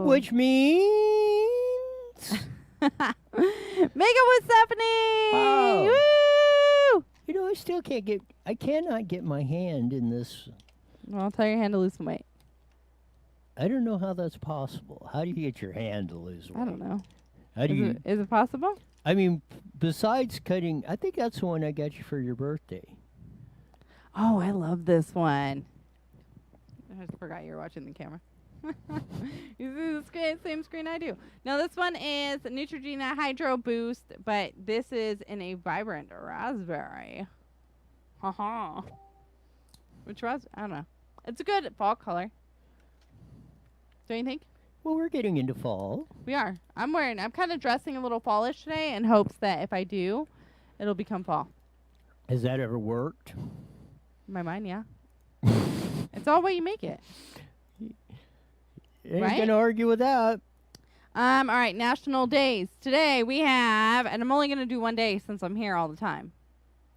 which means Make it with Stephanie. Wow. Woo! you know I cannot get my hand in this. Well, I'll tell your hand to lose some weight. I don't know how that's possible. How do you get your hand to lose weight? I don't know. How do you? Is it possible? I mean, besides cutting, I think that's the one I got you for your birthday. Oh, I love this one. I just forgot you were watching the camera. You see the same screen I do. Now, this one is Neutrogena Hydro Boost, but this is in a vibrant raspberry. Haha. Which raspberry? I don't know. It's a good fall color. Don't you think? Well, we're getting into fall. We are. I'm kind of dressing a little fallish today in hopes that if I do, it'll become fall. Has that ever worked? In my mind, yeah. It's all what you make it. Ain't Right? gonna argue with that. All right, national days. Today we have, and I'm only going to do one day since I'm here all the time.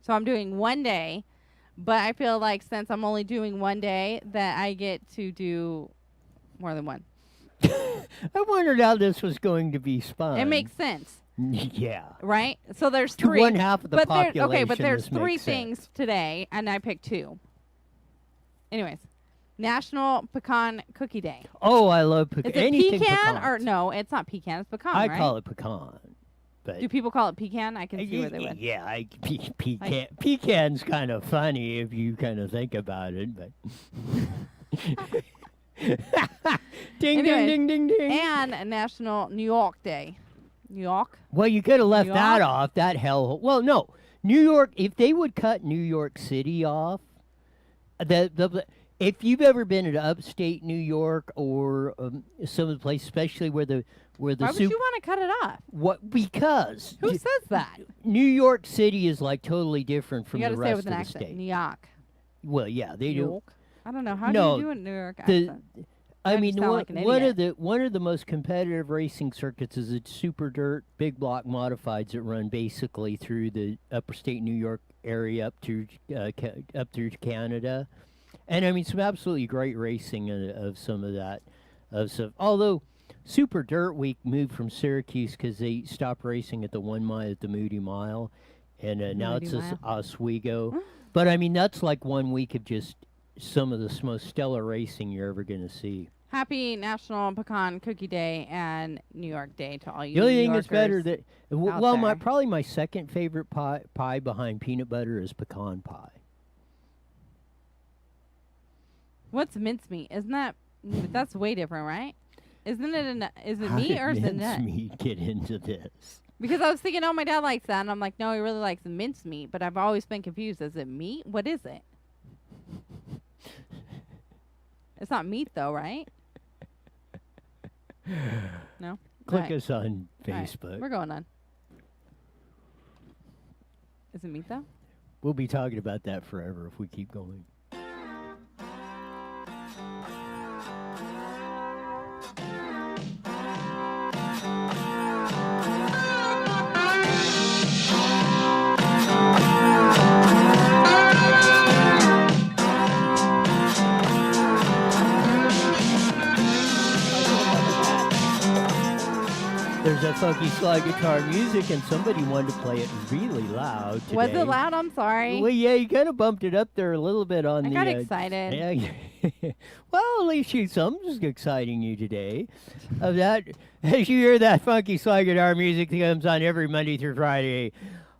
So I'm doing one day, but I feel like since I'm only doing one day that I get to do more than one. I wondered how this was going to be spun. It makes sense, Yeah. right? So there's To three. one half of the population. Okay, but there's this three makes things sense. today, and I picked two. Anyways, National Pecan Cookie Day. Oh, I love Is it anything pecan pecans. or no? It's not pecan. It's pecan, I right? call it pecan. But Do people call it pecan? I can see where they would. Yeah, pecan's kind of funny if you kind of think about it, but ding, Anyways, ding, ding, ding, ding. And National New York Day. New York? Well, you could have left New that York? off. That hell. Well, no, New York. If they would cut New York City off, if you've ever been to upstate New York or some of the places, especially where the Why would you want to cut it off? what because Who says that? New York City is like totally different from You got the to say it rest with of an the accent. state. New York. Well, yeah, they New do. York. I don't know. How No, do you do a New York the- accent? I I mean, just sound like an idiot. one of the most competitive racing circuits is its super dirt big block modifieds that run basically through the upper state New York area up through Canada, and I mean some absolutely great racing of some of that stuff. Although Super Dirt Week moved from Syracuse because they stopped racing at the 1 mile at the Moody Mile, and now Moody it's Mile. Oswego. But I mean that's like 1 week of just some of the most stellar racing you're ever going to see. Happy National Pecan Cookie Day and New York Day to all you The only New thing that's better Yorkers that out well, there. probably my second favorite pie behind peanut butter is pecan pie. What's mincemeat? Isn't that... That's way different, right? Isn't it... Is it How meat did or is it nut? mincemeat get into this? Because I was thinking, oh, my dad likes that. And I'm like, no, he really likes mincemeat. But I've always been confused. Is it meat? What is it? It's not meat, though, right? No? Click Alright. us on Alright, Facebook. We're going on. Is it meat, though? We'll be talking about that forever if we keep going. There's that funky slide guitar music, and somebody wanted to play it really loud today. Was it loud? I'm sorry. Well, yeah, you kind of bumped it up there a little bit on I the. got excited. Yeah. Well, at least something's exciting you today. Of that, as you hear that funky slide guitar music that comes on every Monday through Friday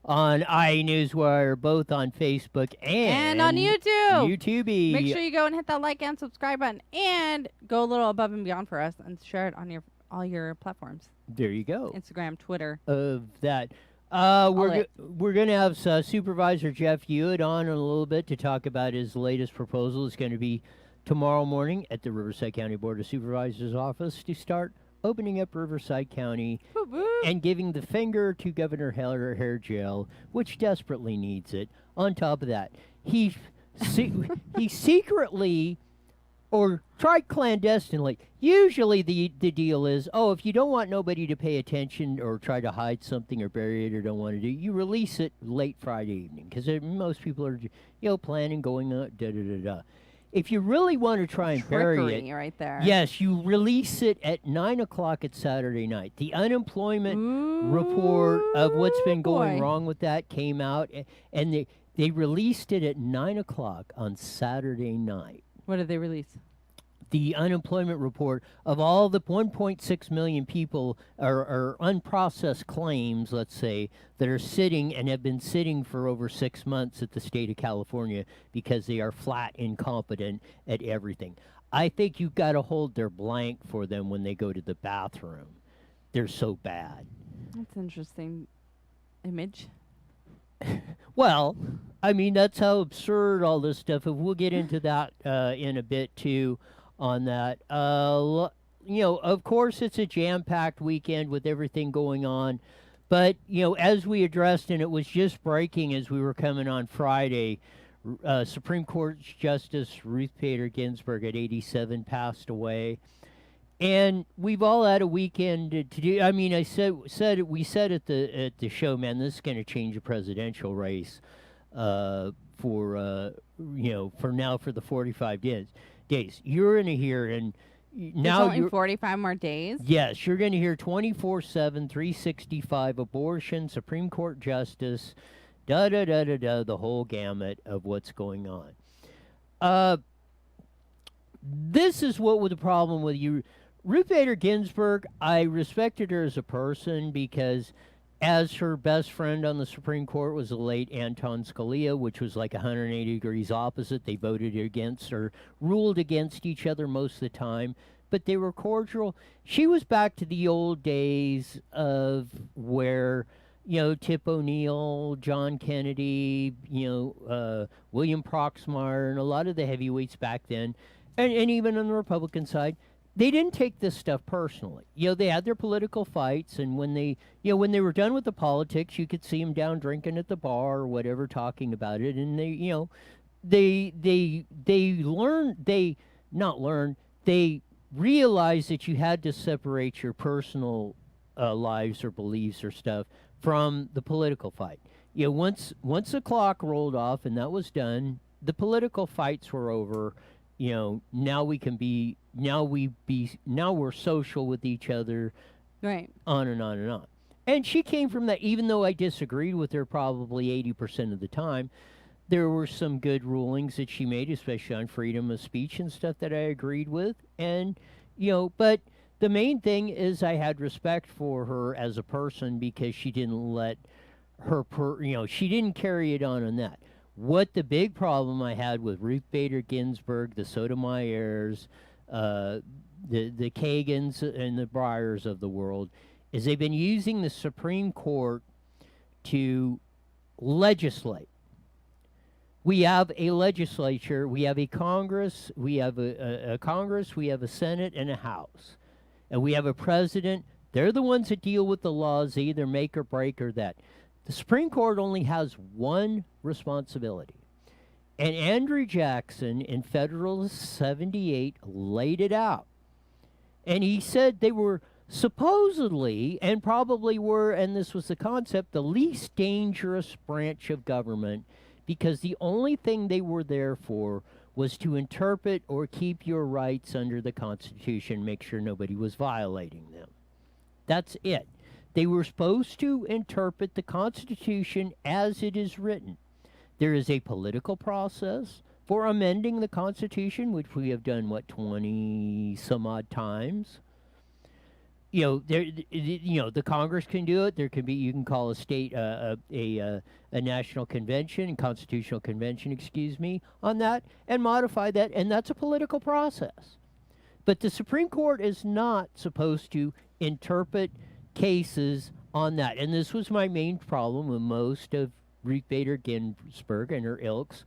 on IE Newswire, both on Facebook And on YouTube. YouTube. Make sure you go and hit that like and subscribe button, and go a little above and beyond for us, and share it on all your platforms. There you go. Instagram, Twitter. Of that. All We're going to have Supervisor Jeff Hewitt on in a little bit to talk about his latest proposal. It's going to be tomorrow morning at the Riversdie County Board of Supervisors office to start opening up Riverside County Woo woo. and giving the finger to Governor Hair Jail, which desperately needs it. On top of that, he secretly or tried clandestinely. Usually the deal is, if you don't want nobody to pay attention or try to hide something or bury it or don't want to do, you release it late Friday evening because most people are, planning going out, da-da-da-da. if you really want to try and bury Trickery it, right there. yes, you release it at 9 o'clock at Saturday night. The unemployment report of what's been going boy. wrong with that came out, and they released it at 9 o'clock on Saturday night. What did they release? The unemployment report of all the 1.6 million people are unprocessed claims, let's say, that are sitting and have been sitting for over 6 months at the state of California because they are flat incompetent at everything. I think you've got to hold their blank for them when they go to the bathroom. They're so bad. That's an interesting image. Well, I mean, that's how absurd all this stuff is. We'll get into that in a bit, too, on that. Of course, it's a jam-packed weekend with everything going on. But, as we addressed, and it was just breaking as we were coming on Friday, Supreme Court Justice Ruth Bader Ginsburg at 87 passed away. And we've all had a weekend to do. I mean, we said at the show, man, this is going to change the presidential race for the 45 days. You're going to hear, and now There's only 45 more days. Yes, you're going to hear 24/7, 365 abortion, Supreme Court justice, the whole gamut of what's going on. This is what was the problem with you. Ruth Bader Ginsburg, I respected her as a person because as her best friend on the Supreme Court was the late Anton Scalia, which was like 180 degrees opposite. They voted against or ruled against each other most of the time, but they were cordial. She was back to the old days of where, Tip O'Neill, John Kennedy, William Proxmire, and a lot of the heavyweights back then, and even on the Republican side, they didn't take this stuff personally. They had their political fights, and when they were done with the politics, you could see them down drinking at the bar or whatever, talking about it. And they realized that you had to separate your personal lives or beliefs or stuff from the political fight. Once the clock rolled off and that was done, the political fights were over. Now we're social with each other, Right. on and on and on. And she came from that, even though I disagreed with her probably 80% of the time, there were some good rulings that she made, especially on freedom of speech and stuff that I agreed with. And, but the main thing is I had respect for her as a person because she didn't let her, she didn't carry it on that. What the big problem I had with Ruth Bader Ginsburg, the Sotomayers, the Kagans and the Breyers of the world, is they've been using the Supreme Court to legislate. We have a legislature, we have a Congress, we have a Congress, we have a Senate and a House. And we have a president. They're the ones that deal with the laws, they either make or break or that. The Supreme Court only has one responsibility. And Andrew Jackson in Federalist 78 laid it out. And he said they were supposedly, and probably were, and this was the concept, the least dangerous branch of government because the only thing they were there for was to interpret or keep your rights under the Constitution, make sure nobody was violating them. That's it. They were supposed to interpret the Constitution as it is written. There is a political process for amending the Constitution, which we have done, 20 some odd times. The Congress can do it. There can be, you can call a state, a national convention, constitutional convention, on that, and modify that, and that's a political process. But the Supreme Court is not supposed to interpret cases on that. And this was my main problem with most of Ruth Bader Ginsburg and her ilk's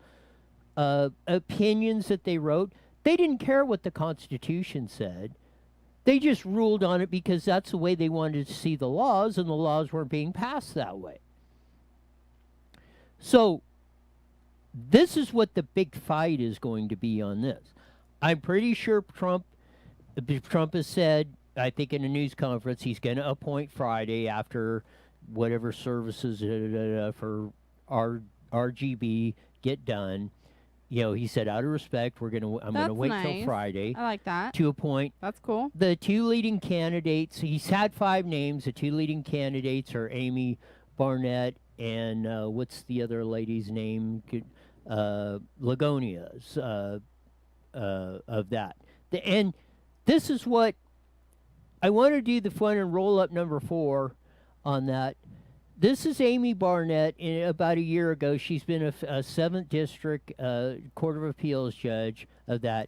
opinions that they wrote. They didn't care what the Constitution said. They just ruled on it because that's the way they wanted to see the laws, and the laws weren't being passed that way. So this is what the big fight is going to be on this. I'm pretty sure Trump has said, I think in a news conference, he's going to appoint Friday after whatever services for RGB get done. He said, out of respect, I'm going to That's wait till nice. Friday I like that. to appoint That's cool. the two leading candidates. He's had 5 names. The two leading candidates are Amy Barnett and what's the other lady's name? Ligonia's of that. And this is what I want to do the fun and roll up number 4 on that. This is Amy Barnett. About a year ago, she's been a 7th District Court of Appeals judge of that.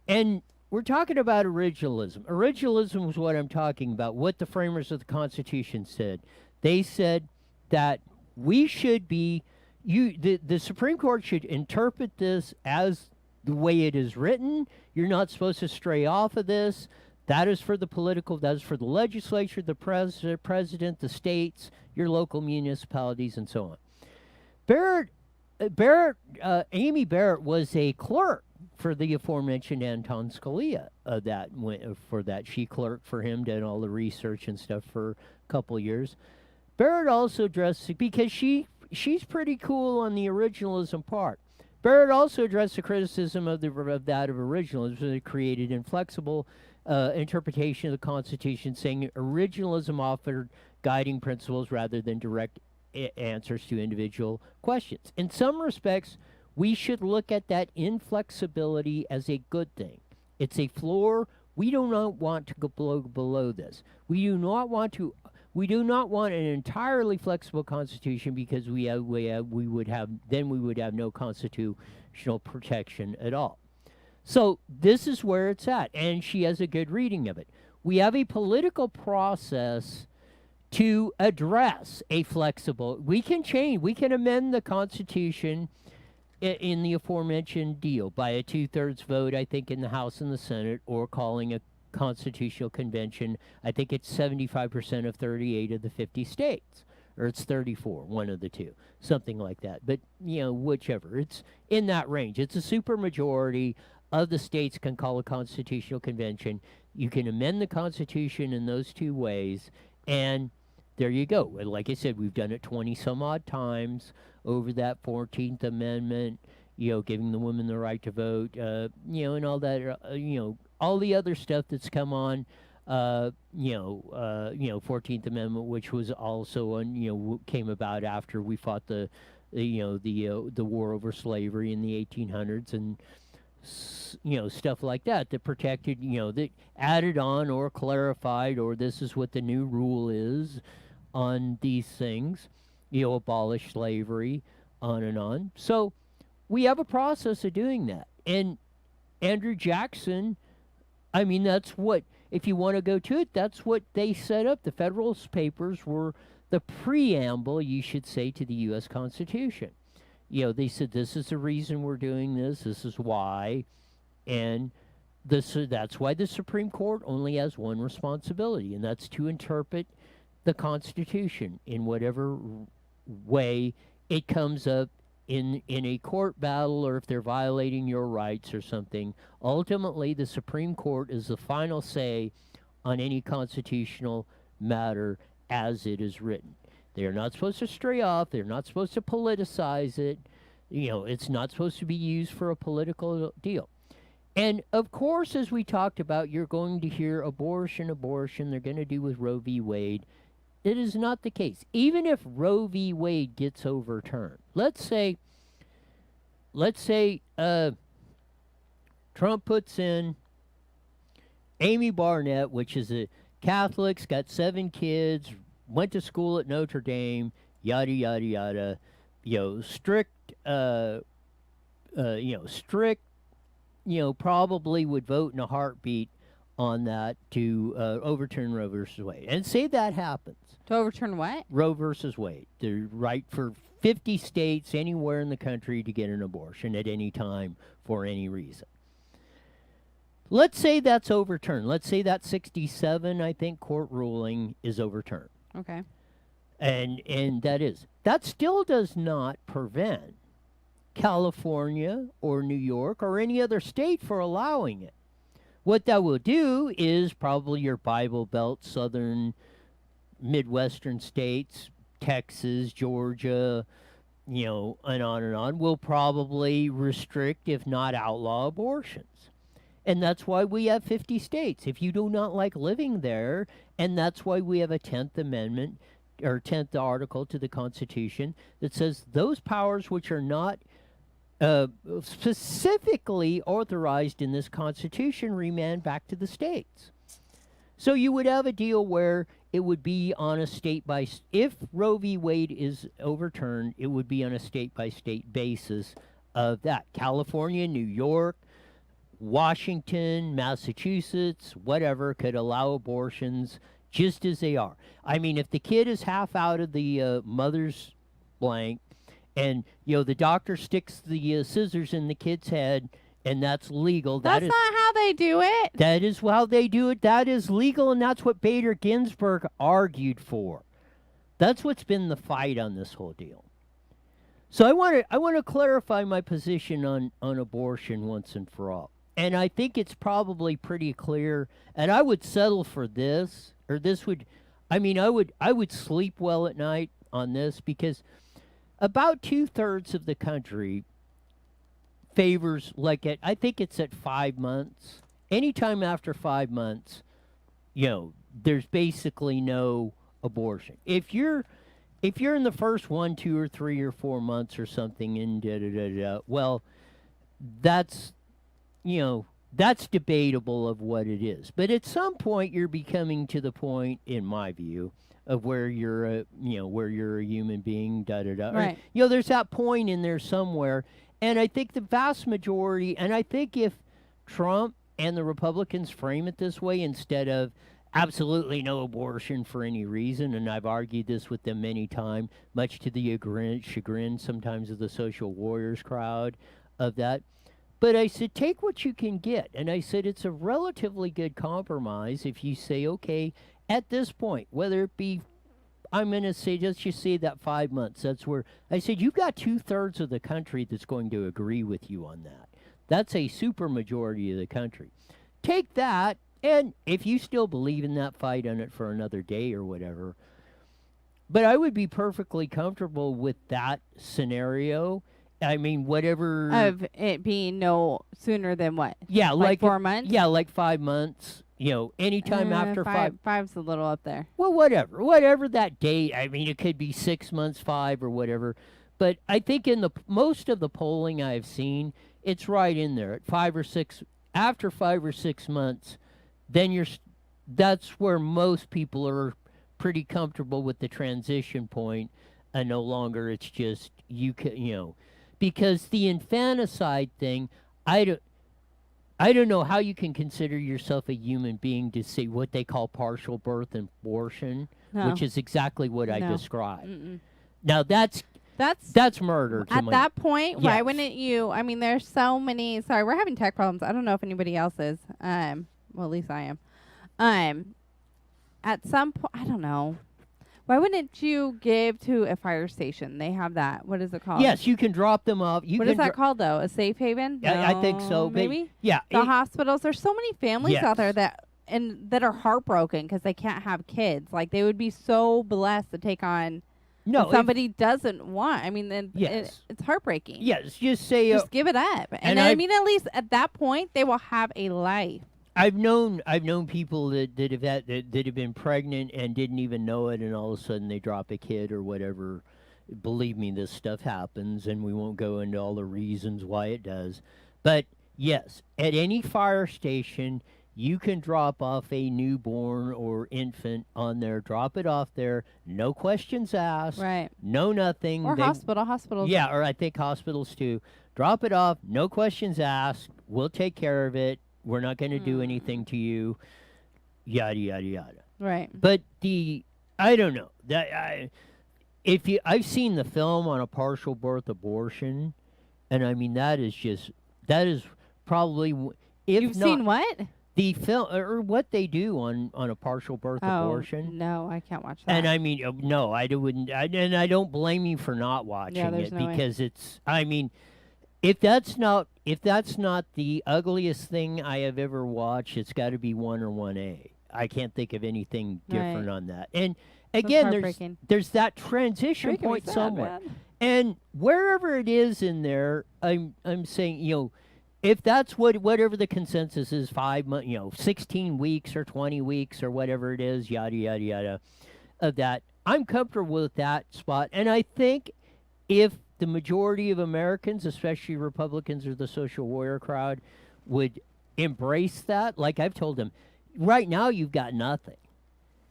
And we're talking about originalism. Originalism was what I'm talking about, what the framers of the Constitution said. They said that we should be, the Supreme Court should interpret this as the way it is written. You're not supposed to stray off of this. That is for the political, that is for the legislature, the president, the states, your local municipalities, and so on. Amy Barrett was a clerk for the aforementioned Anton Scalia. For that, she clerked for him, did all the research and stuff for a couple years. Barrett also addressed, because she's pretty cool on the originalism part. Barrett also addressed the criticism of originalism that created inflexible interpretation of the Constitution, saying originalism offered guiding principles rather than direct answers to individual questions. In some respects, we should look at that inflexibility as a good thing. It's a floor. We do not want to go below this. We do not want an entirely flexible Constitution, because we would have no constitutional protection at all. So this is where it's at, and she has a good reading of it. We have a political process to address a flexible. We can amend the Constitution in the aforementioned deal by a 2/3 vote, I think, in the House and the Senate, or calling a constitutional convention. I think it's 75% of 38 of the 50 states, or it's 34, one of the two, something like that. But whichever, it's in that range. It's a supermajority of the states can call a constitutional convention. You can amend the Constitution in those 2 ways, and there you go. Like I said, we've done it 20 some odd times over that 14th Amendment, giving the women the right to vote, and all that, all the other stuff that's come on, 14th Amendment, which was also came about after we fought the war over slavery in the 1800s, and stuff like that protected, that added on or clarified, or this is what the new rule is on these things, abolish slavery, on and on. So we have a process of doing that. And Andrew Jackson, I mean, that's what, if you want to go to it, that's what they set up. The Federalist Papers were the preamble, you should say, to the U.S. Constitution. They said, this is the reason we're doing this is why, and that's why the Supreme Court only has one responsibility, and that's to interpret the Constitution in whatever way it comes up in a court battle, or if they're violating your rights or something. Ultimately, the Supreme Court is the final say on any constitutional matter as it is written. They are not supposed to stray off. They're not supposed to politicize it. It's not supposed to be used for a political deal. And, of course, as we talked about, you're going to hear abortion. They're going to do with Roe v. Wade. It is not the case. Even if Roe v. Wade gets overturned, let's say Trump puts in Amy Barnett, which is a Catholic, got 7 kids, went to school at Notre Dame, yada yada yada. Strict. Probably would vote in a heartbeat on that to overturn Roe versus Wade. And say that happens. To overturn what? Roe versus Wade. The right for 50 states anywhere in the country to get an abortion at any time for any reason. Let's say that's overturned. Let's say that 67, I think, court ruling is overturned. Okay. And that still does not prevent California or New York or any other state for allowing it. What that will do is probably your Bible Belt, southern, Midwestern states, Texas, Georgia, and on, will probably restrict, if not outlaw, abortions. And that's why we have 50 states. If you do not like living there, and that's why we have a 10th Amendment or 10th article to the Constitution that says those powers which are not specifically authorized in this Constitution remand back to the states. So you would have a deal where it would be on a state by if Roe v. Wade is overturned, it would be on a state by state basis of that. California, New York, Washington, Massachusetts, whatever, could allow abortions just as they are. I mean, if the kid is half out of the mother's blank, and the doctor sticks the scissors in the kid's head, and that's legal. That's not how they do it. That is how they do it. That is legal, and that's what Bader Ginsburg argued for. That's what's been the fight on this whole deal. So I want to clarify my position on abortion once and for all. And I think it's probably pretty clear, and I would settle for this, or this would, I would sleep well at night on this, because about 2/3 of the country favors, I think it's at 5 months. Anytime after 5 months, there's basically no abortion. If you're in the first 1, 2, or 3 or 4 months or something, and well, that's debatable of what it is. But at some point, you're becoming to the point, in my view, of where you're a human being. Right. There's that point in there somewhere, and I think the vast majority, and I think if Trump and the Republicans frame it this way instead of absolutely no abortion for any reason, and I've argued this with them many times, much to the chagrin sometimes of the social warriors crowd of that. But I said, take what you can get. And I said, it's a relatively good compromise if you say, okay, at this point, whether it be, I'm going to say, let's just say that 5 months, that's where, I said, you've got 2/3 of the country that's going to agree with you on that. That's a super majority of the country. Take that, and if you still believe in that, fight on it for another day or whatever. But I would be perfectly comfortable with that scenario. I mean, whatever. Of it being no sooner than what? Yeah, like 4 months? Yeah, like 5 months. Anytime after five. Five's a little up there. Well, whatever that date. I mean, it could be 6 months, 5, or whatever. But I think in the most of the polling I've seen, it's right in there at 5 or 6. After 5 or 6 months, then that's where most people are pretty comfortable with the transition point, and no longer it's just because the infanticide thing, I don't know how you can consider yourself a human being to say what they call partial birth abortion, which is exactly what I described. Mm-mm. Now that's murder. At that point, why wouldn't you? I mean, there's so many. Sorry, we're having tech problems. I don't know if anybody else is. Well, at least I am. At some point, I don't know. Why wouldn't you give to a fire station? They have that. What is it called? Yes, you can drop them off. What is that called, though? A safe haven? I think so. Maybe? Yeah. The hospitals. There's so many families Yes. out there that are heartbroken because they can't have kids. Like, they would be so blessed to take on somebody doesn't want. I mean, then it's heartbreaking. Yes, just say... just give it up. And I mean, at least at that point, they will have a life. I've known people that have been pregnant and didn't even know it, and all of a sudden they drop a kid or whatever. Believe me, this stuff happens, and we won't go into all the reasons why it does. But yes, at any fire station, you can drop off a newborn or infant on there. Drop it off there, no questions asked. Right. No nothing. Or hospitals. Yeah, or I think hospitals too. Drop it off, no questions asked. We'll take care of it. We're not going to do anything to you, yada yada yada. Right. But I don't know that I've seen the film on a partial birth abortion, and I mean that is probably You've seen what? The film or what they do on a partial birth abortion. No, I can't watch that. And I mean, no, I wouldn't, and I don't blame you for not watching it because it's. I mean. If that's not the ugliest thing I have ever watched, it's got to be 1 or 1A. I can't think of anything different on that. And again, there's that transition point somewhere. And wherever it is in there, I'm saying, if that's whatever the consensus is, 5 months, 16 weeks or 20 weeks or whatever it is, yada yada yada, of that, I'm comfortable with that spot. And I think if the majority of Americans, especially Republicans or the social warrior crowd, would embrace that, like I've told them, right now you've got nothing.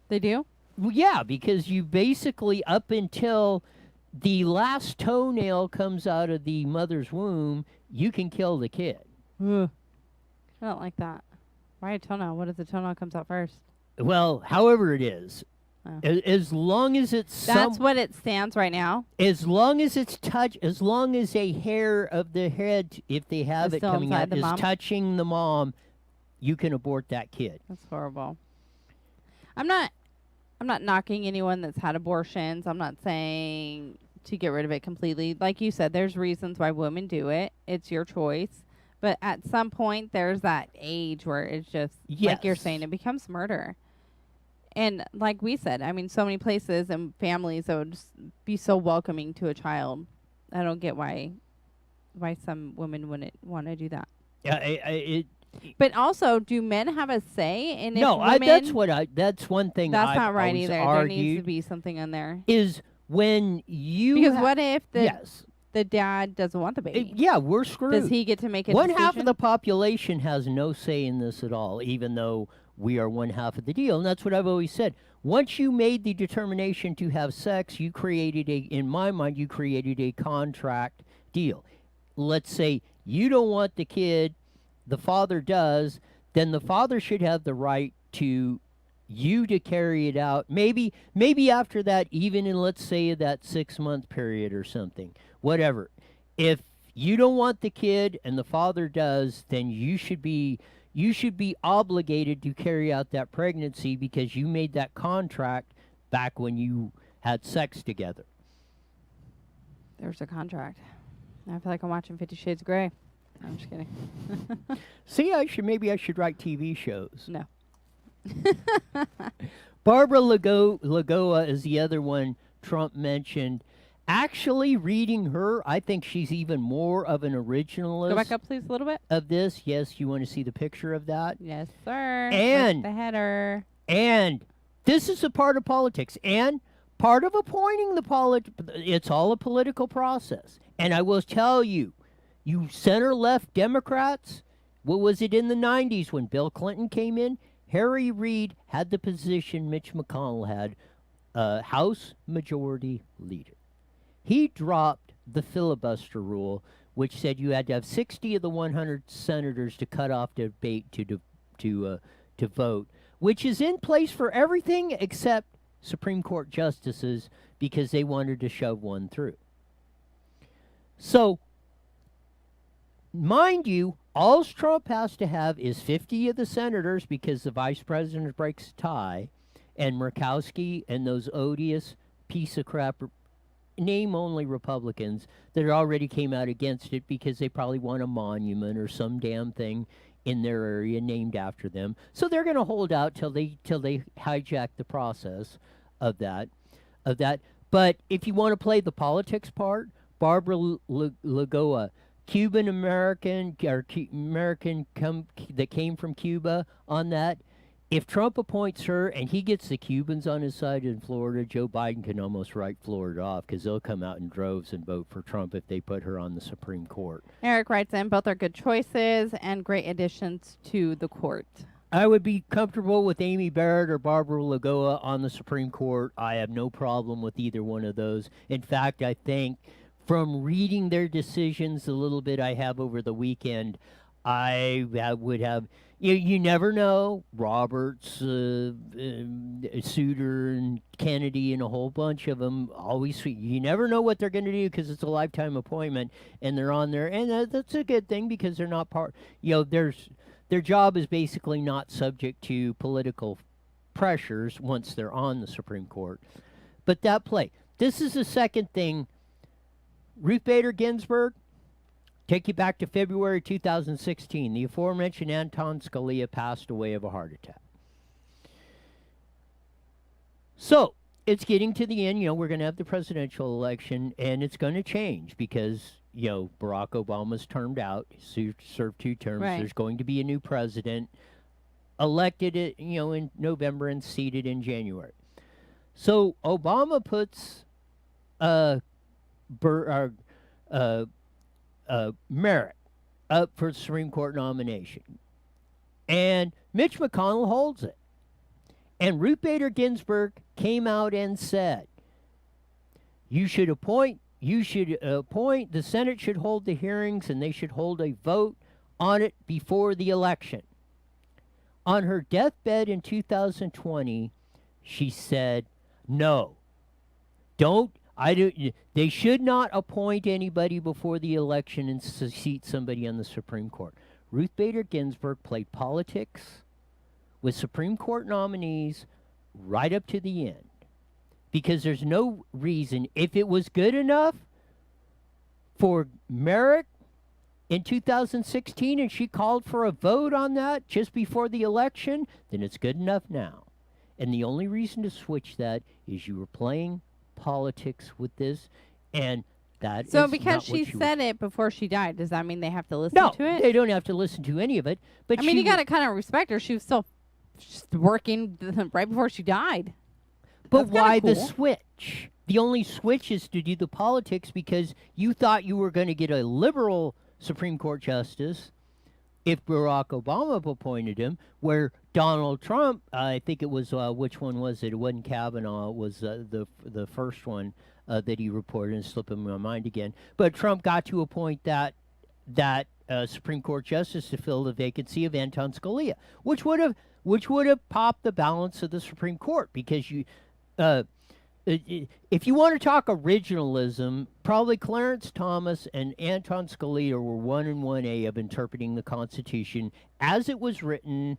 They do? Well, yeah, because you basically, up until the last toenail comes out of the mother's womb, you can kill the kid. Ugh. I don't like that. Why a toenail? What if the toenail comes out first? Well, however it is, Oh. as long as it's That's what it stands right now. as long as it's as long as a hair of the head, if they have Is it still coming inside out, the is mom? touching the mom, you can abort that kid. That's horrible. I'm not knocking anyone that's had abortions. I'm not saying to get rid of it completely. Like you said, there's reasons why women do it. It's your choice. But at some point, there's that age where it's just, like you're saying, Yes. it becomes murder. And like we said, I mean, so many places and families that would just be so welcoming to a child. I don't get why some women wouldn't want to do that. But also, do men have a say in if women? That's one thing That's I've not right always either. There needs to argued be something in there. is when you Because what if yes. the dad doesn't want the baby? Yeah, we're screwed. Does he get to make a One decision? half of the population has no say in this at all, even though we are one half of the deal. And that's what I've always said. Once you made the determination to have sex, you created in my mind, you created a contract deal. Let's say you don't want the kid, the father does, then the father should have the right to you to carry it out. Maybe after that, even in, let's say, that 6-month period or something, whatever. If you don't want the kid and the father does, then you should be obligated to carry out that pregnancy because you made that contract back when you had sex together. There's a contract. I feel like I'm watching 50 Shades of Grey. I'm just kidding. See, maybe I should write TV shows. No. Barbara Lagoa is the other one Trump mentioned. Actually, reading her, I think she's even more of an originalist. Go back up, please, a little bit. Of this. Yes, you want to see the picture of that? Yes, sir. And the header. And this is a part of politics. And part of appointing it's all a political process. And I will tell you, you center-left Democrats, what was it in the 90s when Bill Clinton came in? Harry Reid had the position Mitch McConnell had, House Majority Leader. He dropped the filibuster rule, which said you had to have 60 of the 100 senators to cut off debate to vote, which is in place for everything except Supreme Court justices because they wanted to shove one through. So, mind you, all Trump has to have is 50 of the senators because the vice president breaks a tie, and Murkowski and those odious piece of crap name-only Republicans that already came out against it because they probably want a monument or some damn thing in their area named after them. So they're going to hold out till they hijack the process of that. But if you want to play the politics part, Barbara Lagoa, Cuban American that came from Cuba on that. If Trump appoints her and he gets the Cubans on his side in Florida, Joe Biden can almost write Florida off because they'll come out in droves and vote for Trump if they put her on the Supreme Court. Eric writes in, both are good choices and great additions to the court. I would be comfortable with Amy Barrett or Barbara Lagoa on the Supreme Court. I have no problem with either one of those. In fact, I think from reading their decisions a little bit I have over the weekend, I would have... You never know. Roberts, Souter, and Kennedy, and a whole bunch of them always. You never know what they're going to do because it's a lifetime appointment, and they're on there, and that's a good thing because they're not part. Their job is basically not subject to political pressures once they're on the Supreme Court. But that play. This is the second thing. Ruth Bader Ginsburg. Take you back to February 2016. The aforementioned Anton Scalia passed away of a heart attack. So, it's getting to the end. We're going to have the presidential election, and it's going to change because Barack Obama's termed out, served 2 terms. Right. There's going to be a new president elected, in November and seated in January. So Obama puts Merrick up for the Supreme Court nomination, and Mitch McConnell holds it. And Ruth Bader Ginsburg came out and said, the Senate should hold the hearings and they should hold a vote on it before the election. On her deathbed in 2020, she said, no, they should not appoint anybody before the election and seat somebody on the Supreme Court. Ruth Bader Ginsburg played politics with Supreme Court nominees right up to the end. Because there's no reason, if it was good enough for Merrick in 2016 and she called for a vote on that just before the election, then it's good enough now. And the only reason to switch that is you were playing politics with this, and that So is because not she what said it before she died, does that mean they have to listen No, to it? they don't have to listen to any of it. But I mean, you she got to kind of respect her. She was still working right before she died. But That's kinda why the cool. switch? The only switch is to do the politics because you thought you were going to get a liberal Supreme Court justice if Barack Obama appointed him, where Donald Trump, I think it was, which one was it? It wasn't Kavanaugh, it was the first one that he reported, and slipping my mind again. But Trump got to appoint that Supreme Court justice to fill the vacancy of Anton Scalia, which would have popped the balance of the Supreme Court because if you want to talk originalism, probably Clarence Thomas and Anton Scalia were 1 and 1A of interpreting the Constitution as it was written,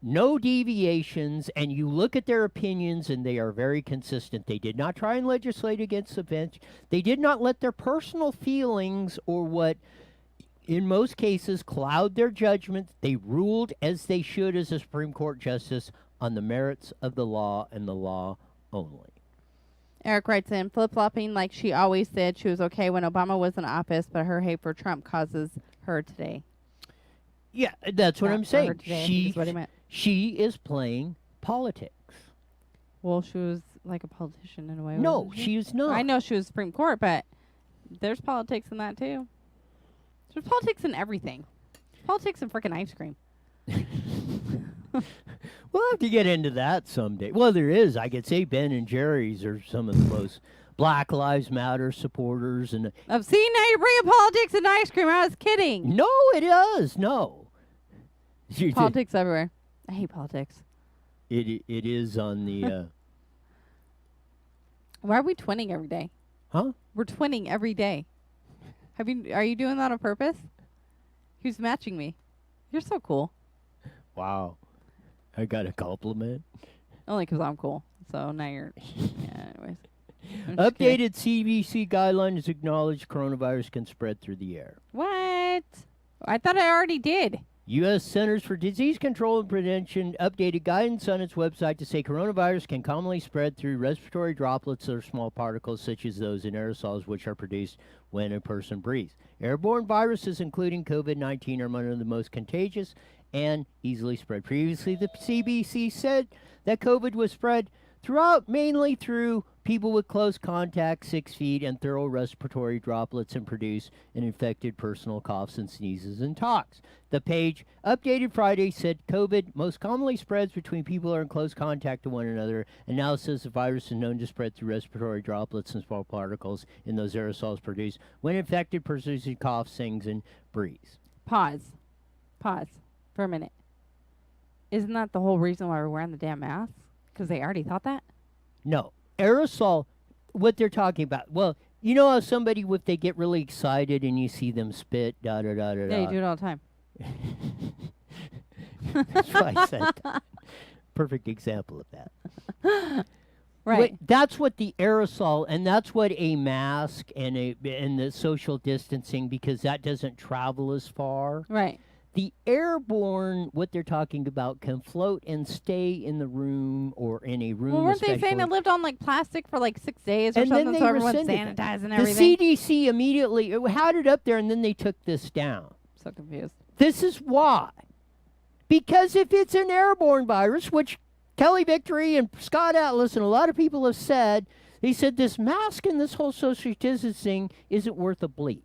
no deviations, and you look at their opinions and they are very consistent. They did not try and legislate against the bench. They did not let their personal feelings or what in most cases cloud their judgment. They ruled as they should as a Supreme Court justice on the merits of the law and the law only. Eric writes in, flip-flopping like she always said she was okay when Obama was in office, but her hate for Trump causes her today. Yeah, that's what Not I'm for her saying. today, is what he meant. She is playing politics. Well, she was like a politician in a way. No, wasn't she is not. I know she was Supreme Court, but there's politics in that too. There's politics in everything. Politics in frickin' ice cream. We'll have to get into that someday. Well, there is. I could say Ben and Jerry's are some of the most Black Lives Matter supporters. And See, now you're bringing politics and ice cream. I was kidding. no, it does. No. Politics everywhere. I hate politics. It is on the... Why are we twinning every day? Huh? We're twinning every day. Are you doing that on purpose? Who's matching me? You're so cool. Wow. I got a compliment. Only 'cause I'm cool. So now you're... Yeah, anyways. I'm just kidding. Updated CDC guidelines acknowledge coronavirus can spread through the air. What? I thought I already did. U.S. Centers for Disease Control and Prevention updated guidance on its website to say coronavirus can commonly spread through respiratory droplets or small particles such as those in aerosols which are produced when a person breathes. Airborne viruses, including COVID-19, are among the most contagious and easily spread. Previously, the CDC said that COVID was spread mainly through people with close contact, 6 feet, and thorough respiratory droplets and produce an infected personal coughs and sneezes and talks. The page, updated Friday, said COVID most commonly spreads between people who are in close contact to one another, and now says the virus is known to spread through respiratory droplets and small particles in those aerosols produced when infected persons cough, sings, and breathes. Pause for a minute. Isn't that the whole reason why we're wearing the damn masks? 'Cause they already thought that? No. Aerosol, what they're talking about. Well, you know how somebody, if they get really excited and you see them spit, Yeah, you do it all the time. That's why I said that. Perfect example of that. Right. That's what the aerosol, and that's what a mask and the social distancing, because that doesn't travel as far. Right. The airborne, what they're talking about, can float and stay in the room or in a room. Well, weren't they saying especially. it lived on like plastic for like 6 days or And then something? they So everyone's rescinded sanitizing The everything. CDC immediately had it up there, and then they took this down. So confused. This is why. Because if it's an airborne virus, which Kelly Victory and Scott Atlas and a lot of people have said, they said this mask and this whole social distancing isn't worth a bleep.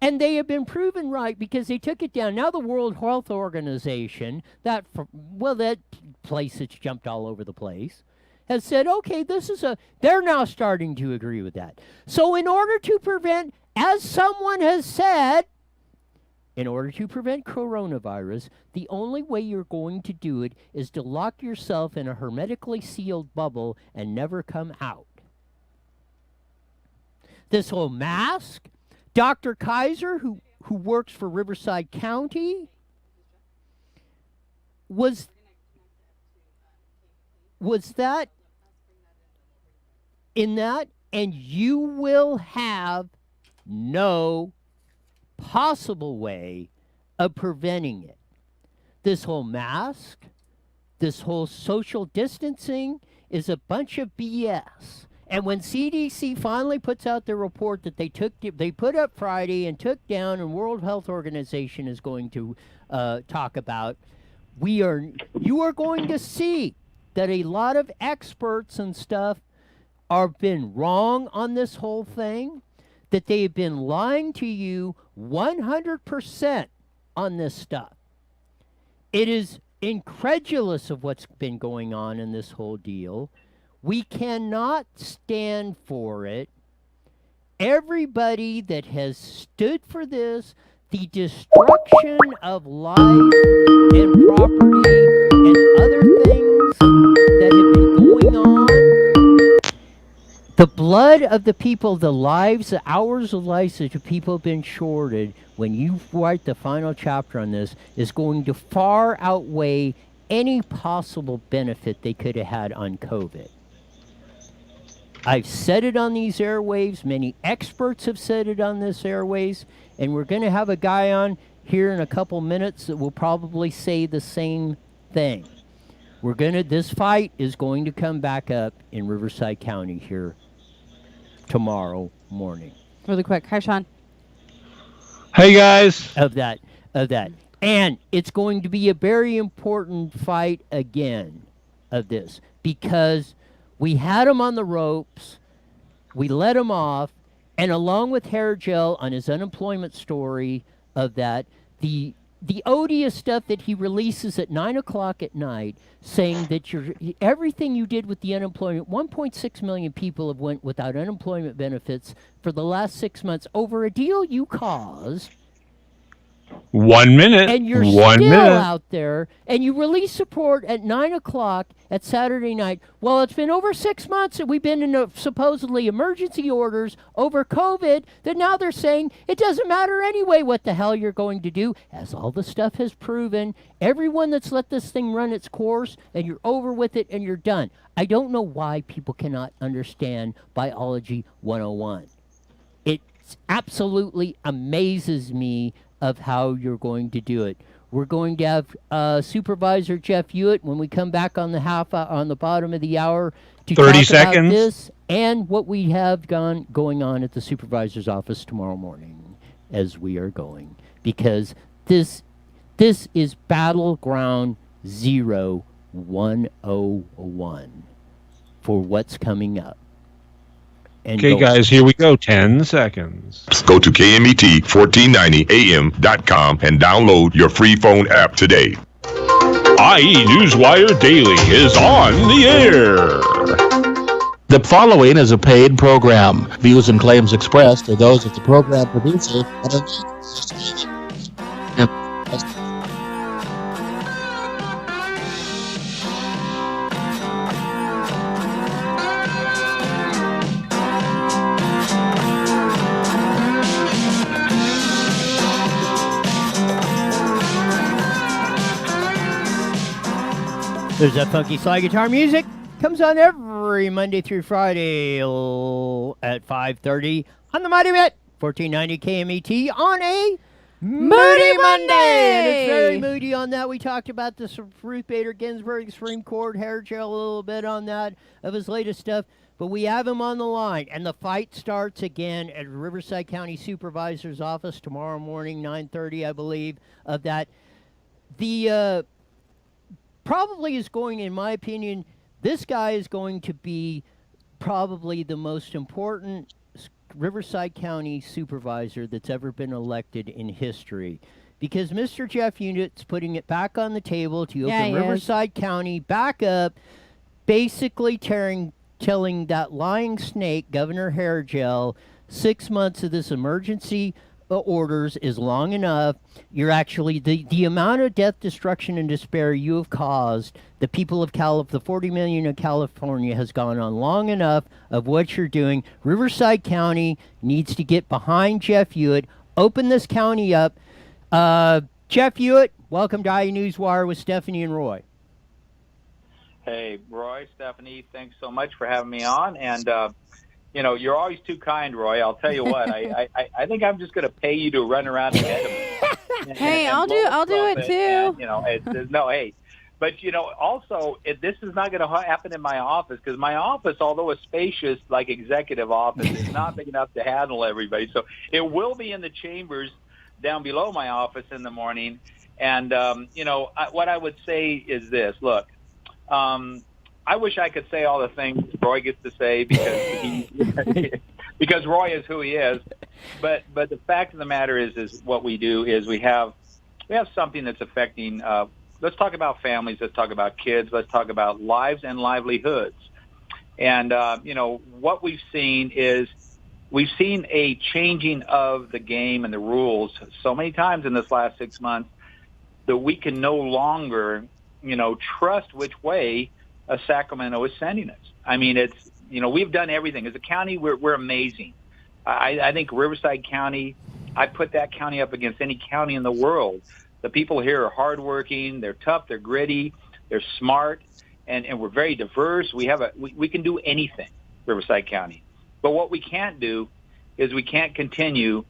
And they have been proven right because they took it down. Now the World Health Organization, that place that's jumped all over the place, has said, okay, they're now starting to agree with that. So in order to prevent, as someone has said, in order to prevent coronavirus, the only way you're going to do it is to lock yourself in a hermetically sealed bubble and never come out. This whole mask, Dr. Kaiser, who works for Riversdie County, was that in that, and you will have no possible way of preventing it. This whole mask, this whole social distancing is a bunch of BS. And when CDC finally puts out their report that they put up Friday and took down, and World Health Organization is going to talk about, you are going to see that a lot of experts and stuff have been wrong on this whole thing, that they have been lying to you 100% on this stuff. It is incredulous of what's been going on in this whole deal. We cannot stand for it. Everybody that has stood for this, the destruction of life and property and other things that have been going on, the blood of the people, the lives, the hours of lives that the people have been shorted, when you write the final chapter on this, is going to far outweigh any possible benefit they could have had on COVID. I've said it on these airwaves. Many experts have said it on this airwaves. And we're going to have a guy on here in a couple minutes that will probably say the same thing. This fight is going to come back up in Riversdie County here tomorrow morning. Really quick. Hi, Sean. Hey, guys. Of that. And it's going to be a very important fight again of this, because we had him on the ropes, we let him off, and along with Hair Gel on his unemployment story of that, the odious stuff that he releases at 9 o'clock at night, saying that everything you did with the unemployment, 1.6 million people have went without unemployment benefits for the last 6 months over a deal you caused. 1 minute. And you're still out there, and you release support at 9 o'clock at Saturday night. Well, it's been over 6 months that we've been in supposedly emergency orders over COVID, that now they're saying it doesn't matter anyway what the hell you're going to do, as all the stuff has proven. Everyone that's let this thing run its course, and you're over with it, and you're done. I don't know why people cannot understand Biology 101. It absolutely amazes me of how you're going to do it. We're going to have Supervisor Jeff Hewitt when we come back on the bottom of the hour to 30 talk about seconds. this and what we have going on at the supervisor's office tomorrow morning as we are going, because this is Battleground 0101 for what's coming up. Okay, guys, here we go. 10 seconds. Go to KMET1490am.com and download your free phone app today. IE Newswire Daily is on the air. The following is a paid program. Views and claims expressed are those of the program producer and are not There's that funky slide guitar music. Comes on every Monday through Friday at 5:30 on the Mighty Met 1490 KMET on a Moody Monday! And it's very moody on that. We talked about the Ruth Bader Ginsburg Supreme Court hair gel a little bit on that of his latest stuff. But we have him on the line, and the fight starts again at Riverside County Supervisor's office tomorrow morning, 9:30, I believe, of that. The probably is going, in my opinion, this guy is going to be probably the most important Riverside County supervisor that's ever been elected in history. Because Mr. Jeff Hewitt's putting it back on the table to open Riverside County back up, basically telling that lying snake, Governor Hairgel, 6 months of this emergency orders is long enough. You're actually, the amount of death, destruction, and despair you have caused the people of the 40 million of California has gone on long enough of what you're doing. Riverside County needs to get behind Jeff Hewitt, open this county up. Jeff Hewitt, welcome to IE Newswire with Stephanie and Roy. Hey, Roy, Stephanie, thanks so much for having me on. And, you're always too kind, Roy. I'll tell you what, I think I'm just going to pay you to run around ahead of me. Hey, I'll do it too. And, but, also, this is not going to happen in my office because my office, although a spacious, like, executive office, is not big enough to handle everybody. So it will be in the chambers down below my office in the morning. And, what I would say is this. Look, I wish I could say all the things Roy gets to say because Roy is who he is. But the fact of the matter is what we do is we have something that's affecting. Let's talk about families. Let's talk about kids. Let's talk about lives and livelihoods. And what we've seen is we've seen a changing of the game and the rules so many times in this last 6 months that we can no longer trust which way Sacramento is sending us. I mean, it's, we've done everything. As a county, we're amazing. I think Riverside County, I put that county up against any county in the world. The people here are hardworking, they're tough, they're gritty, they're smart, and we're very diverse. We can do anything, Riverside County. But what we can't do is we can't continue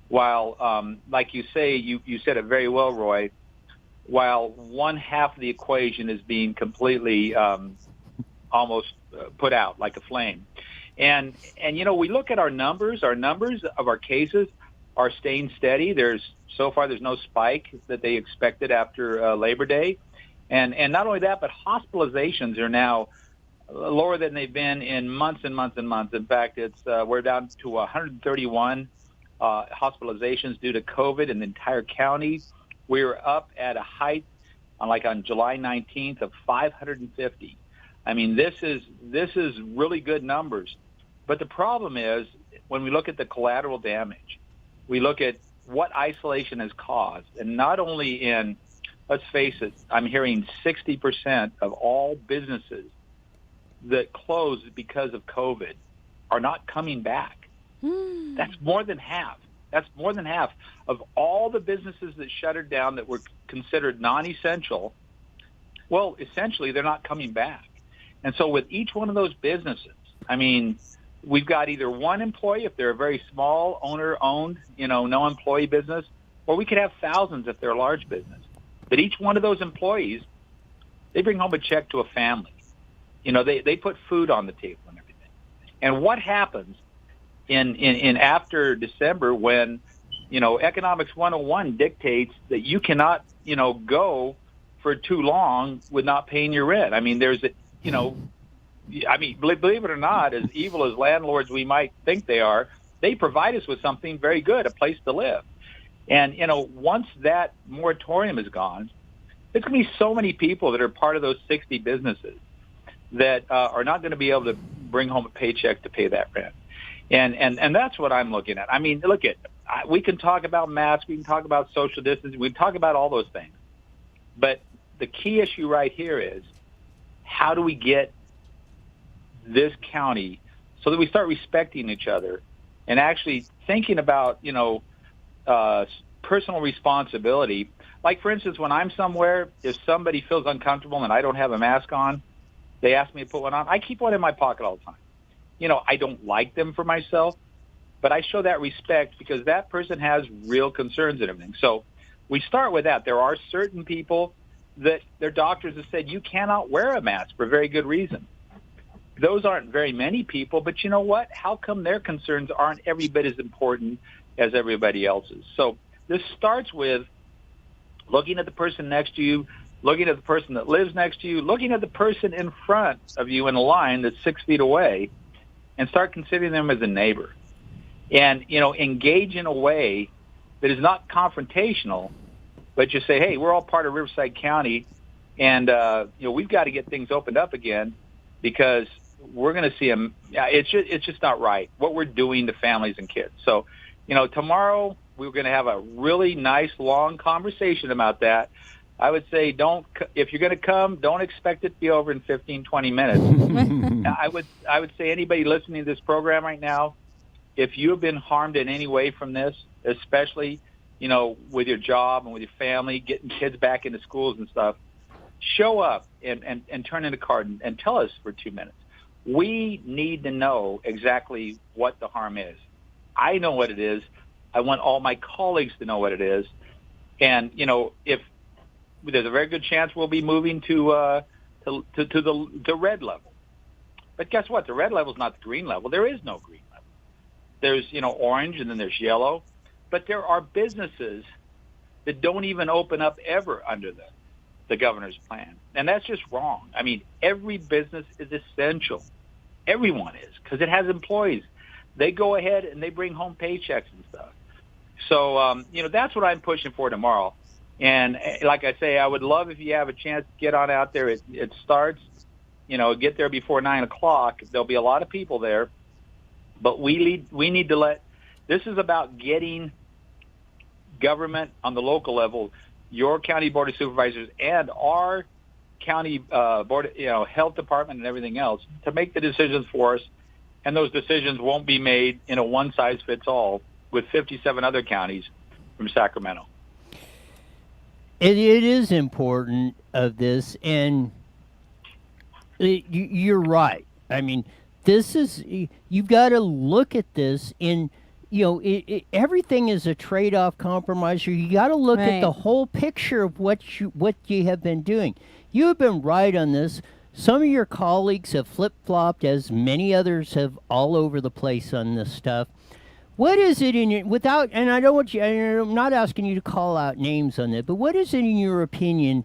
while, like you say, you said it very well, Roy, while one half of the equation is being completely almost put out like a flame. And we look at our numbers of our cases are staying steady. So far there's no spike that they expected after Labor Day. And not only that, but hospitalizations are now lower than they've been in months and months and months. In fact, we're down to 131 hospitalizations due to COVID in the entire county. We were up at a height on July 19th of 550. I mean, this is really good numbers. But the problem is when we look at the collateral damage, we look at what isolation has caused. And not only in, let's face it, I'm hearing 60% of all businesses that closed because of COVID are not coming back. That's more than half. That's more than half of all the businesses that shuttered down that were considered non-essential. Well, essentially, they're not coming back. And so with each one of those businesses, I mean, we've got either one employee if they're a very small owner-owned, no employee business, or we could have thousands if they're a large business. But each one of those employees, they bring home a check to a family. They put food on the table and everything. And what happens in after December when, Economics 101 dictates that you cannot, go for too long with not paying your rent. I mean, believe it or not, as evil as landlords we might think they are, they provide us with something very good, a place to live. And, once that moratorium is gone, there's going to be so many people that are part of those 60 businesses that are not going to be able to bring home a paycheck to pay that rent. And that's what I'm looking at. I mean, we can talk about masks, we can talk about social distancing, we can talk about all those things. But the key issue right here is how do we get this county so that we start respecting each other and actually thinking about, personal responsibility. Like, for instance, when I'm somewhere, if somebody feels uncomfortable and I don't have a mask on, they ask me to put one on, I keep one in my pocket all the time. I don't like them for myself, but I show that respect because that person has real concerns and everything. So we start with that. There are certain people that their doctors have said you cannot wear a mask for very good reason. Those aren't very many people, but you know what? How come their concerns aren't every bit as important as everybody else's? So this starts with looking at the person next to you, looking at the person that lives next to you, looking at the person in front of you in a line that's 6 feet away, and start considering them as a neighbor. And, engage in a way that is not confrontational, but just say, hey, we're all part of Riversdie County, and, we've got to get things opened up again because we're going to see them. It's just not right what we're doing to families and kids. So, tomorrow we're going to have a really nice, long conversation about that. I would say if you're going to come, don't expect it to be over in 15, 20 minutes. I would say anybody listening to this program right now, if you have been harmed in any way from this, especially, with your job and with your family, getting kids back into schools and stuff, show up and turn in a card and tell us for 2 minutes. We need to know exactly what the harm is. I know what it is. I want all my colleagues to know what it is. And, if there's a very good chance we'll be moving to the red level. But guess what? The red level is not the green level. There is no green level. There's, orange and then there's yellow. But there are businesses that don't even open up ever under the governor's plan. And that's just wrong. I mean, every business is essential. Everyone is, because it has employees. They go ahead and they bring home paychecks and stuff. So, that's what I'm pushing for tomorrow. And like I say, I would love if you have a chance to get on out there. It starts, get there before 9 o'clock. There'll be a lot of people there. But we need to this is about getting government on the local level, your county board of supervisors and our county board, health department and everything else to make the decisions for us. And those decisions won't be made in a one-size-fits-all with 57 other counties from Sacramento. It is important of this, and you're right. I mean, you've got to look at this in, everything is a trade-off compromise. You got to look at the whole picture of what you have been doing. You have been right on this. Some of your colleagues have flip-flopped, as many others have, all over the place on this stuff. What is it in your, and I don't want you, I'm not asking you to call out names on it, but what is it in your opinion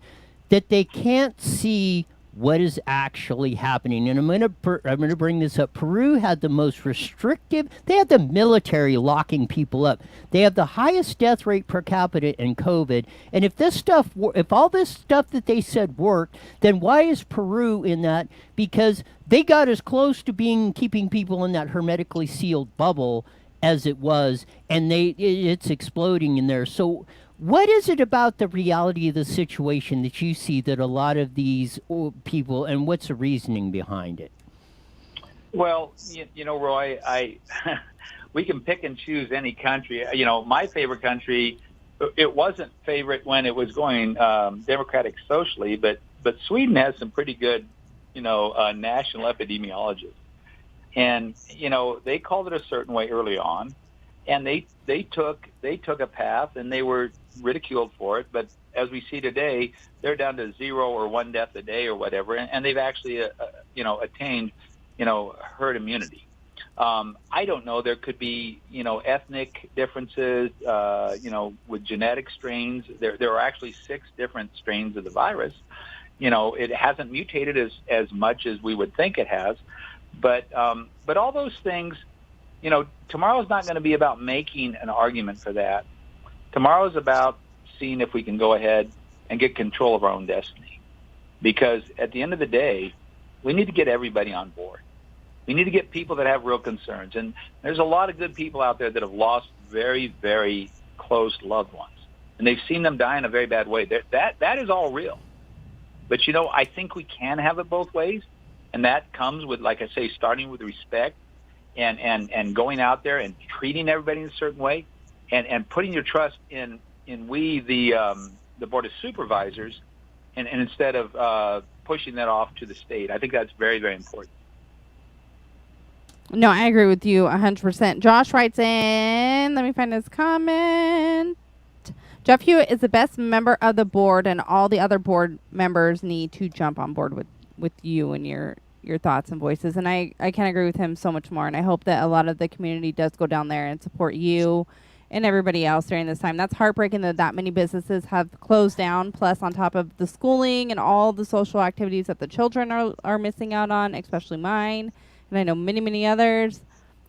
that they can't see what is actually happening? And I'm going to bring this up. Peru had the most restrictive, they had the military locking people up. They have the highest death rate per capita in COVID. And if all this stuff that they said worked, then why is Peru in that? Because they got as close to keeping people in that hermetically sealed bubble as it was, and it's exploding in there. So what is it about the reality of the situation that you see that a lot of these people, and what's the reasoning behind it? Well, Roy, we can pick and choose any country. My favorite country, it wasn't favorite when it was going democratic socially, but Sweden has some pretty good, national epidemiologists. And, they called it a certain way early on, and they took a path, and they were ridiculed for it. But as we see today, they're down to 0 or 1 death a day or whatever, and they've actually, attained, herd immunity. I don't know. There could be, ethnic differences, with genetic strains. There are actually 6 different strains of the virus. It hasn't mutated as much as we would think it has. But all those things, tomorrow's not going to be about making an argument for that. Tomorrow's about seeing if we can go ahead and get control of our own destiny. Because at the end of the day, we need to get everybody on board. We need to get people that have real concerns. And there's a lot of good people out there that have lost very, very close loved ones. And they've seen them die in a very bad way. That is all real. But, I think we can have it both ways. And that comes with, like I say, starting with respect and going out there and treating everybody in a certain way and putting your trust in we, the Board of Supervisors, and instead of pushing that off to the state. I think that's very, very important. No, I agree with you 100%. Josh writes in, let me find his comment. Jeff Hewitt is the best member of the board, and all the other board members need to jump on board with you and your thoughts and voices. And I can't agree with him so much more. And I hope that a lot of the community does go down there and support you and everybody else during this time. That's heartbreaking that many businesses have closed down, plus on top of the schooling and all the social activities that the children are missing out on, especially mine. And I know many, many others.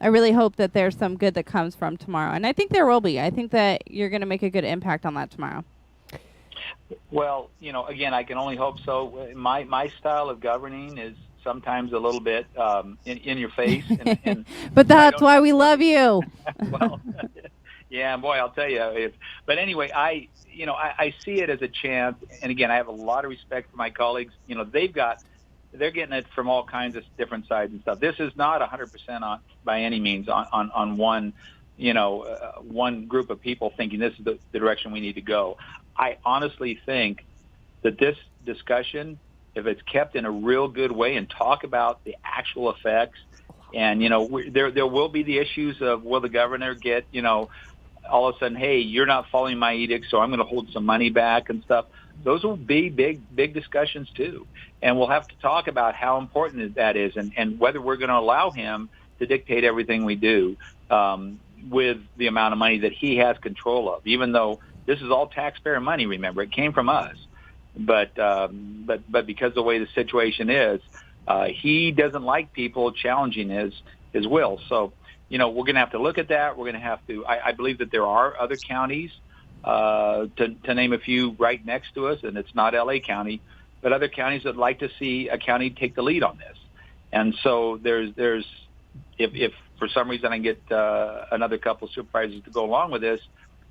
I really hope that there's some good that comes from tomorrow. And I think there will be. I think that you're going to make a good impact on that tomorrow. Well, again, I can only hope so. My style of governing is sometimes a little bit in your face. And but that's why we love you. Well, yeah, boy, I'll tell you. But anyway, I see it as a chance. And again, I have a lot of respect for my colleagues. They're getting it from all kinds of different sides and stuff. This is not 100% on by any means on one, one group of people thinking this is the direction we need to go. I honestly think that this discussion, if it's kept in a real good way and talk about the actual effects, and there will be the issues of will the governor get all of a sudden, hey, you're not following my edict, so I'm going to hold some money back and stuff. Those will be big discussions too. And we'll have to talk about how important that is and whether we're going to allow him to dictate everything we do with the amount of money that he has control of, even though this is all taxpayer money, remember. It came from us. But because of the way the situation is, he doesn't like people challenging his will. So, we're going to have to look at that. We're going to have to, I believe that there are other counties, to name a few right next to us, and it's not L.A. County, but other counties that like to see a county take the lead on this. And so there's if for some reason I get another couple of supervisors to go along with this,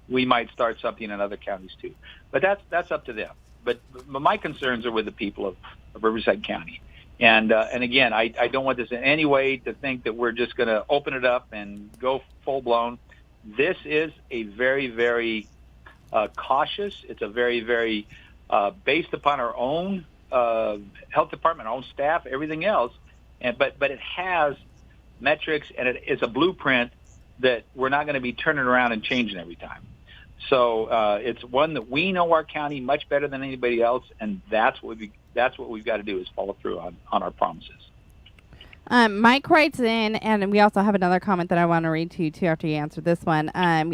we might start something in other counties too. But that's up to them. But my concerns are with the people of Riverside County. And again, I don't want this in any way to think that we're just going to open it up and go full blown. This is a very, very cautious. It's a very, very based upon our own health department, our own staff, everything else. But it has metrics, and it is a blueprint that we're not going to be turning around and changing every time. So it's one that we know our county much better than anybody else, and that's what we've got to do is follow through on our promises. Mike writes in, and we also have another comment that I want to read to you too after you answer this one.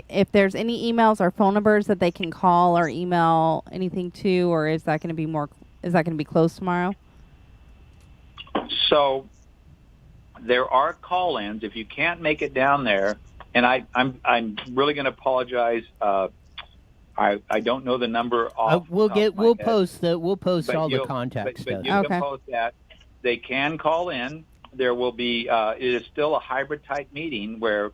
If there's any emails or phone numbers that they can call or email anything to, or is that going to be closed tomorrow? So there are call-ins if you can't make it down there. And I'm really going to apologize. I don't know the number off. We'll post all the but contact stuff. You can post that. They can call in. There will be. It is still a hybrid type meeting where,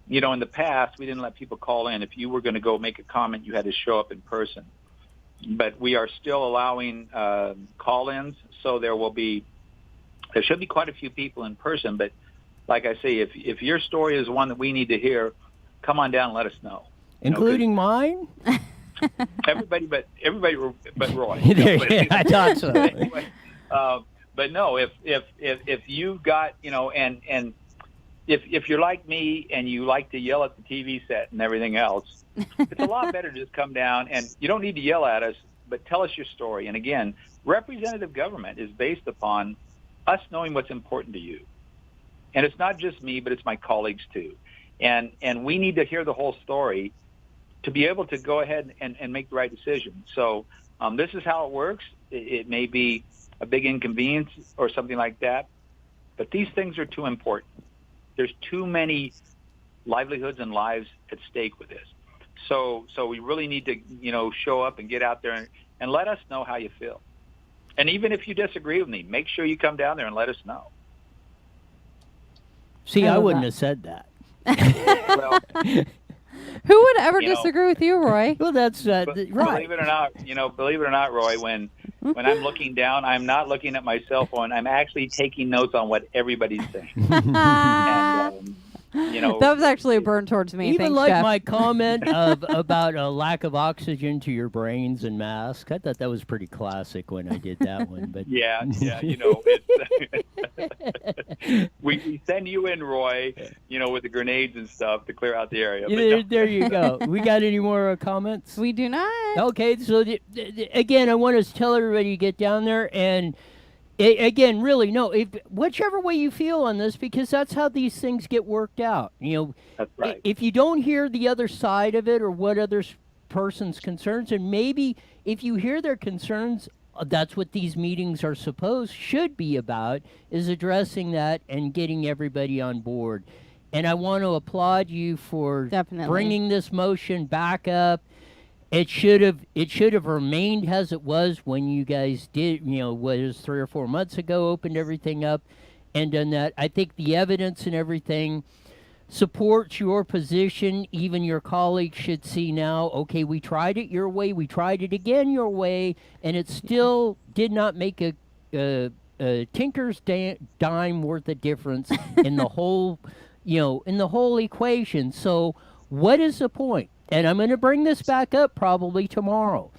in the past we didn't let people call in. If you were going to go make a comment, you had to show up in person. But we are still allowing call-ins, so there should be quite a few people in person, but. Like I say, if your story is one that we need to hear, come on down and let us know. Including mine? Everybody but Roy. I thought so. Anyway, but no, if you've got, and if you're like me and you like to yell at the TV set and everything else, it's a lot better to just come down, and you don't need to yell at us, but tell us your story. And again, representative government is based upon us knowing what's important to you. And it's not just me, but it's my colleagues too. And we need to hear the whole story to be able to go ahead and make the right decision. So this is how it works. It may be a big inconvenience or something like that, but these things are too important. There's too many livelihoods and lives at stake with this. So we really need to, show up and get out there and let us know how you feel. And even if you disagree with me, make sure you come down there and let us know. See, I wouldn't have said that. Well, who would ever disagree with you, Roy? Well, that's right. Believe it or not, Roy, when I'm looking down, I'm not looking at my cell phone. I'm actually taking notes on what everybody's saying. And, that was actually a burn towards me. Even Thanks, like Jeff. my comment about a lack of oxygen to your brains and masks. I thought that was pretty classic when I did that one. But yeah, we send you in, Roy, with the grenades and stuff to clear out the area. But There you go. We got any more comments? We do not. Okay, so again, I want to tell everybody to get down there and again, really, no, whichever way you feel on this, because that's how these things get worked out. That's right. If you don't hear the other side of it or what other person's concerns, and maybe if you hear their concerns, that's what these meetings should be about, is addressing that and getting everybody on board. And I want to applaud you for Definitely bringing this motion back up. It should have remained as it was when you guys did, was 3 or 4 months ago, opened everything up and done that. I think the evidence and everything supports your position. Even your colleagues should see now, okay, we tried it your way, we tried it again your way, and it still did not make a tinker's dime worth of difference in the whole, in the whole equation. So what is the point? And I'm going to bring this back up probably tomorrow.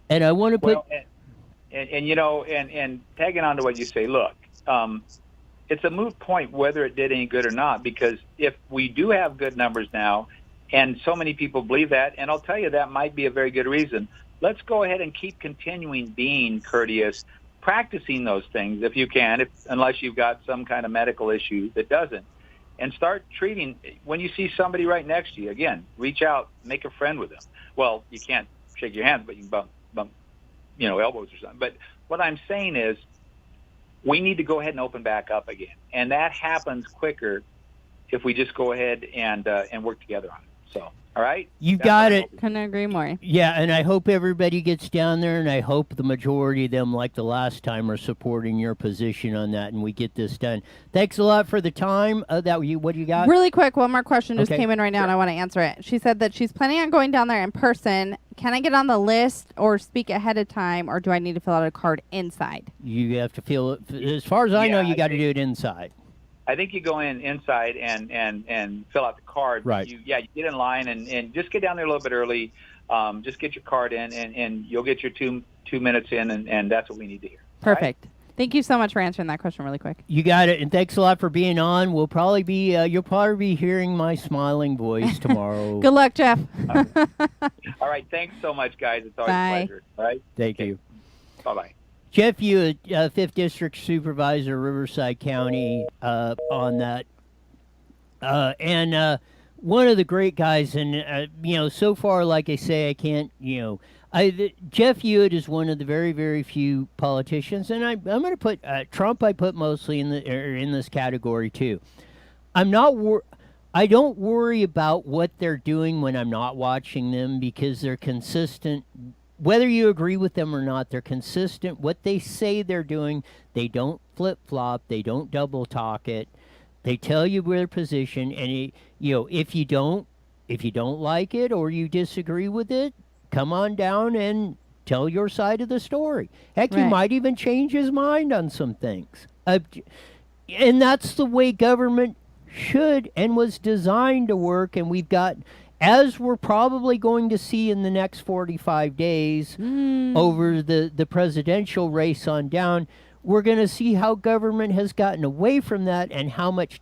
And I want to put... Well, and tagging on to what you say, look, it's a moot point whether it did any good or not, because if we do have good numbers now, and so many people believe that, and I'll tell you that might be a very good reason, let's go ahead and keep continuing being courteous, practicing those things if you can, unless you've got some kind of medical issue that doesn't. And start treating, when you see somebody right next to you, again, reach out, make a friend with them. Well, you can't shake your hand, but you can bump elbows or something. But what I'm saying is we need to go ahead and open back up again. And that happens quicker if we just go ahead and work together on it. So, all right? You got it. Couldn't agree more. Yeah, and I hope everybody gets down there, and I hope the majority of them, like the last time, are supporting your position on that, and we get this done. Thanks a lot for the time. What do you got? Really quick, one more question just Okay. came in right now, and I want to answer it. She said that she's planning on going down there in person. Can I get on the list or speak ahead of time, or do I need to fill out a card inside? You have to feel it. As far as I know, you got to do it inside. I think you go inside and fill out the card. Right. You get in line and just get down there a little bit early. Just get your card in, and you'll get your two minutes in, and that's what we need to hear. Perfect. Thank you so much for answering that question really quick. You got it, and thanks a lot for being on. We'll probably be you'll probably be hearing my smiling voice tomorrow. Good luck, Jeff. All right. Thanks so much, guys. It's always Bye. a pleasure. All right. Thank you. Bye-bye. Jeff Hewitt, 5th District Supervisor, Riversdie County, on that. And one of the great guys, and, so far, like I say, I can't, Jeff Hewitt is one of the very, very few politicians, and I'm going to put Trump, I put mostly in this category, too. I don't worry about what they're doing when I'm not watching them, because they're consistent. Whether you agree with them or not, they're consistent. What they say they're doing, they don't flip-flop. They don't double-talk it. They tell you their position, and if you don't like it or you disagree with it, come on down and tell your side of the story. Heck, you might even change his mind on some things. And that's the way government should and was designed to work, and we've got... As we're probably going to see in the next 45 days over the presidential race on down, we're going to see how government has gotten away from that and how much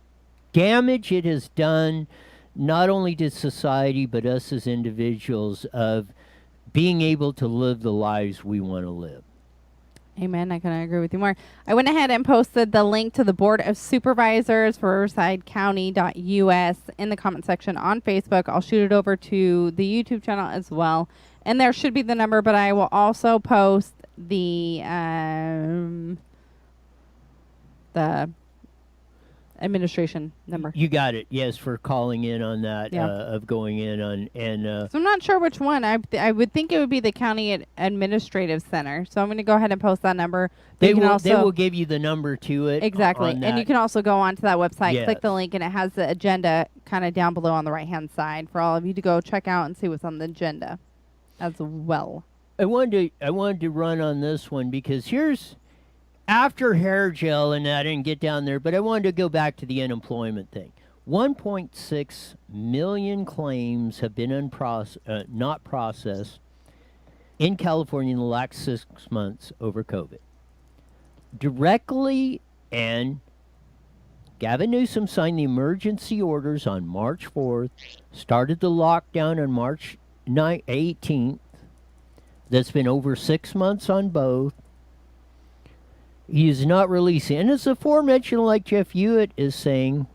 damage it has done, not only to society, but us as individuals, of being able to live the lives we want to live. Amen. I couldn't agree with you more. I went ahead and posted the link to the Board of Supervisors for RiversideCounty.us in the comment section on Facebook. I'll shoot it over to the YouTube channel as well. And there should be the number, but I will also post the administration number. You got it. Yes, for calling in on that, of going in on. And so I'm not sure which one. I would think it would be the County Administrative Center. So I'm going to go ahead and post that number. They will give you the number to it. Exactly. And you can also go onto that website, click the link, and it has the agenda kind of down below on the right-hand side for all of you to go check out and see what's on the agenda as well. I wanted to run on this one because here's... After hair gel and I didn't get down there, but I wanted to go back to the unemployment thing. 1.6 million claims have been not processed in California in the last 6 months over COVID. Directly and Gavin Newsom signed the emergency orders on March 4th, started the lockdown on March 18th. That's been over 6 months on both. He is not releasing. And as aforementioned, like Jeff Hewitt is saying,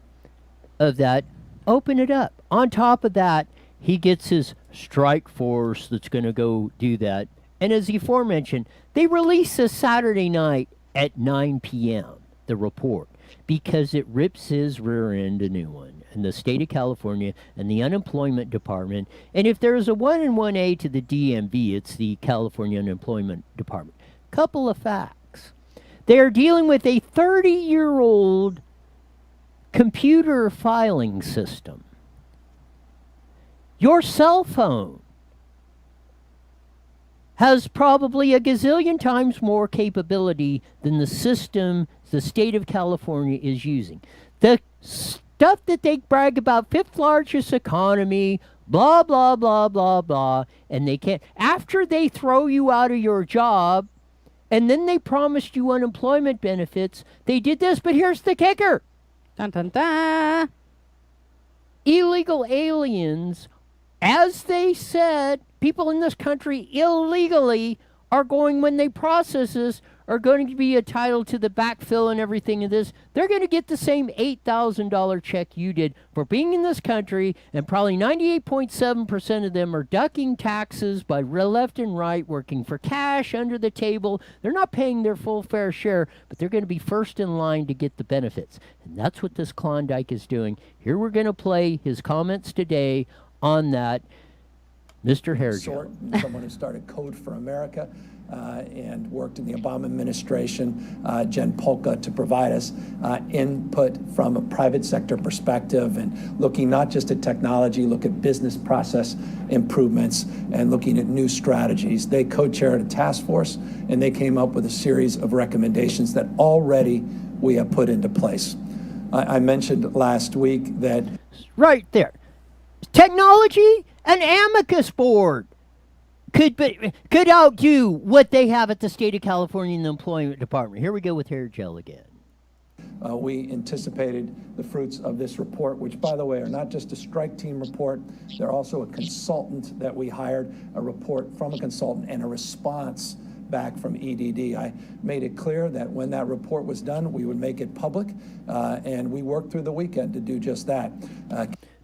of that, open it up. On top of that, he gets his strike force that's going to go do that. And as the aforementioned, they release this Saturday night at 9 p.m., the report, because it rips his rear end a new one. And the state of California and the unemployment department. And if there's a 1 and 1A to the DMV, it's the California Unemployment Department. Couple of facts. They are dealing with a 30-year-old computer filing system. Your cell phone has probably a gazillion times more capability than the system the state of California is using. The stuff that they brag about, fifth largest economy, blah, blah, blah, blah, blah, and they can't. After they throw you out of your job, and then they promised you unemployment benefits, they did this, but here's the kicker. Dun, dun, dun. Illegal aliens, as they said, people in this country illegally are going, when they process this, are going to be entitled to the backfill and everything of this. They're going to get the same $8,000 check you did for being in this country, and probably 98.7% of them are ducking taxes by left and right, working for cash under the table. They're not paying their full fair share, but they're going to be first in line to get the benefits. And that's what this Klondike is doing. Here we're going to play his comments today on that. Mr. Hairjo. Someone who started Code for America and worked in the Obama administration, Jen Polka, to provide us input from a private sector perspective and looking not just at technology, look at business process improvements and looking at new strategies. They co-chaired a task force and they came up with a series of recommendations that already we have put into place. I mentioned last week that... Right there. Technology, an amicus board could outdo what they have at the state of California in the employment department. Here we go with hair gel again. We anticipated the fruits of this report, which, by the way, are not just a strike team report. They're also a consultant that we hired, a report from a consultant, and a response back from EDD. I made it clear that when that report was done, we would make it public, and we worked through the weekend to do just that.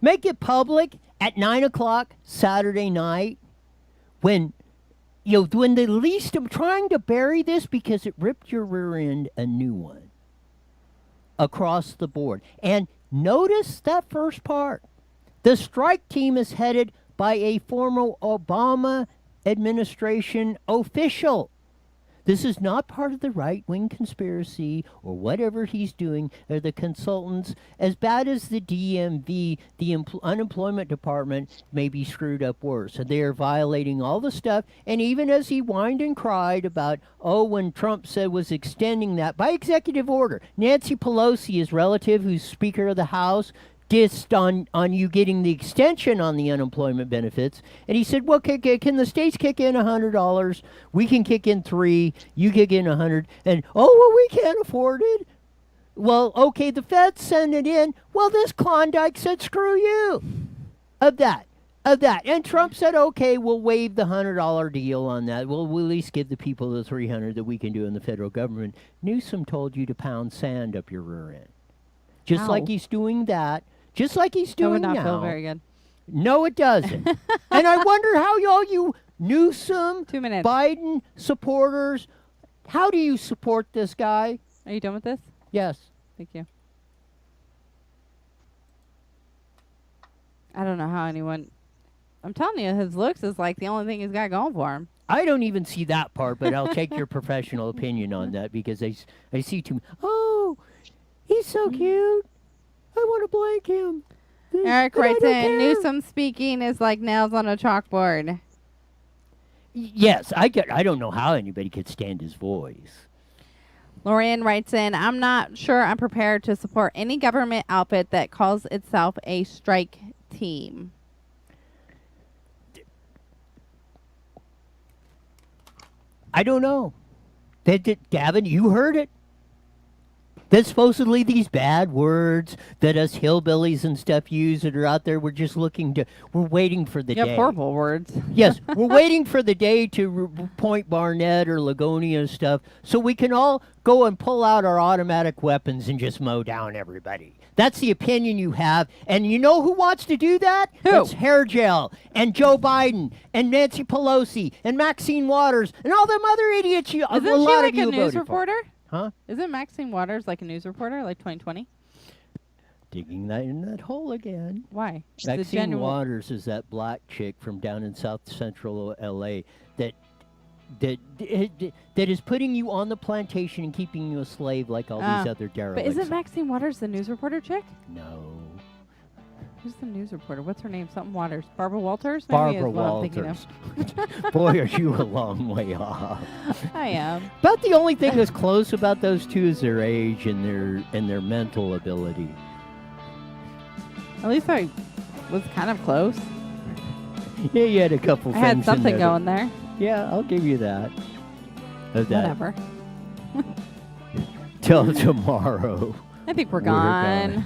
Make it public at 9 o'clock Saturday night, when the least of trying to bury this because it ripped your rear end a new one across the board. And notice that first part. The strike team is headed by a former Obama administration official. This is not part of the right-wing conspiracy or whatever he's doing, or the consultants. As bad as the DMV, the unemployment department may be screwed up worse. And they are violating all the stuff. And even as he whined and cried about, when Trump said was extending that by executive order, Nancy Pelosi, his relative, who's Speaker of the House, dissed on you getting the extension on the unemployment benefits. And he said, well, can the states kick in $100? We can kick in $3. You kick in $100. And, we can't afford it. Well, okay, the feds send it in. Well, this Klondike said, screw you. Of that. And Trump said, okay, we'll waive the $100 deal on that. We'll at least give the people the $300 that we can do in the federal government. Newsom told you to pound sand up your rear end. Just like he's doing that. Just like he's doing now. That would not feel very good. No, it doesn't. And I wonder how you Newsom, 2 minutes. Biden supporters, how do you support this guy? Are you done with this? Yes. Thank you. I don't know how anyone... I'm telling you, his looks is like the only thing he's got going for him. I don't even see that part, but I'll take your professional opinion on that because I see too... Oh, he's so cute. I want to blank him. Eric writes in, Newsom speaking is like nails on a chalkboard. Yes, I don't know how anybody could stand his voice. Lorian writes in, I'm not sure I'm prepared to support any government outfit that calls itself a strike team. I don't know. Gavin, you heard it. That supposedly these bad words that us hillbillies and stuff use that are out there, we're waiting for the You day. have horrible words. Yes, we're waiting for the day to point Barnett or Lagonia and stuff so we can all go and pull out our automatic weapons and just mow down everybody. That's the opinion you have. And you know who wants to do that? Who? It's Hair Gel and Joe Biden and Nancy Pelosi and Maxine Waters and all them other idiots. Isn't a she lot like of you a news voted for. reporter? Huh? Isn't Maxine Waters like a news reporter, like 2020? Digging that in that hole again. Why? She's a Maxine genuine- Waters is that black chick from down in South Central LA that is putting you on the plantation and keeping you a slave like all these other But derelicts. isn't Maxine Waters the news reporter chick? No. Who's the news reporter? What's her name? Something Waters. Barbara Walters? Maybe Barbara is what I'm thinking Walters. of. Boy, are you a long way off. I am. About the only thing that's close about those two is their age and their mental ability. At least I was kind of close. Yeah, you had a couple I things had something in there. going there. Yeah, I'll give you that. Of that. Whatever. Till tomorrow. I think we're We're gone.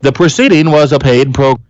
The proceeding was a paid program.